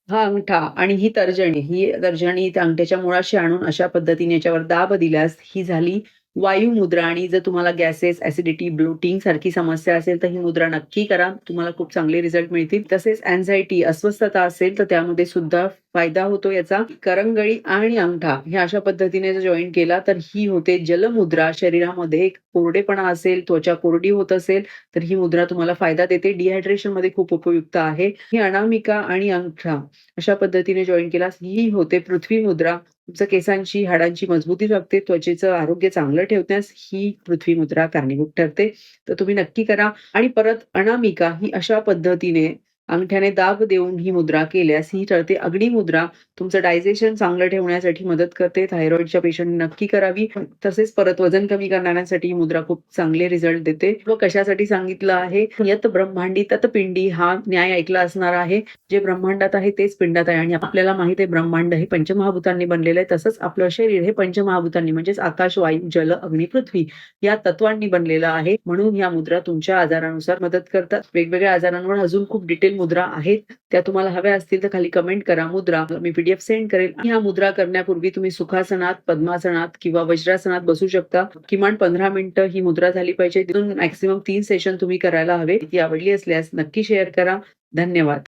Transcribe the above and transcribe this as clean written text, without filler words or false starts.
हा अंगठा आणि ही तर्जनी त्या अंगठ्याच्या मुळाशी आणून अशा पद्धतीने याच्यावर दाब दिल्यास ही झाली वायू मुद्रा. आणि जर तुम्हाला गॅसेस, ॲसिडिटी, ब्लोटिंग सारखी समस्या असेल तर ही मुद्रा नक्की करा. तुम्हाला खूप चांगले रिझल्ट मिळतील. तसेच अँक्झायटी, अस्वस्थता असेल तर त्यामध्ये सुद्धा फायदा होतो याचा. करंगळी आणि अंगठा हे अशा पद्धतीने जर जॉईन केला तर ही होते जलमुद्रा. शरीरामध्ये कोरडेपणा असेल, त्वचा कोरडी होत असेल तर ही मुद्रा तुम्हाला फायदा देते. डिहायड्रेशनमध्ये खूप उपयुक्त आहे. ही अनामिका आणि अंगठा अशा पद्धतीने जॉइन केल्यास ही होते पृथ्वी मुद्रा. तुमचं केसांची, हाडांची मजबूती जपते, त्वचेचं आरोग्य चांगलं ठेवण्यास ही पृथ्वी मुद्रा कारणीभूत ठरते. तर तुम्ही नक्की करा. आणि परत अनामिका ही अशा पद्धतीने अंगठ्याने दाब देऊन ही मुद्रा केल्यास ही ठरते अग्नी मुद्रा. तुमचं डायजेशन चांगलं ठेवण्यासाठी मदत करते. थायरॉइडच्या पेशंटनी नक्की करावी. तसेच परत वजन कमी करणाऱ्यांसाठी ही मुद्रा खूप चांगले रिझल्ट देते. व कशासाठी सांगितलं आहे, यत ब्रह्मांडी तत पिंडी हा न्याय ऐकला असणार आहे. जे ब्रह्मांडात आहे तेच पिंडात आहे. आणि आपल्याला माहित आहे ब्रह्मांड हे पंचमहाभूतांनी बनलेलं आहे. तसंच आपलं शरीर हे पंचमहाभूतांनी म्हणजेच आकाश, वायू, जल, अग्नी, पृथ्वी या तत्वांनी बनलेलं आहे. म्हणून या मुद्रा तुमच्या आजारानुसार मदत करतात. वेगवेगळ्या आजारांवर अजून खूप डिटेल मुद्रा आहेत. त्या तुम्हाला हव्या असतील तर खाली कमेंट करा मुद्रा. मी पीडीएफ सेंड करेल. ह्या मुद्रा करण्यापूर्वी तुम्ही सुखासनात, पद्मासनात किंवा वज्रासनात बसू शकता. किमान 15 मिनिटं ही मुद्रा झाली पाहिजे. तिथून मॅक्सिमम 3 सेशन तुम्ही करायला हवे. ती आवडली असल्यास नक्की शेअर करा. धन्यवाद.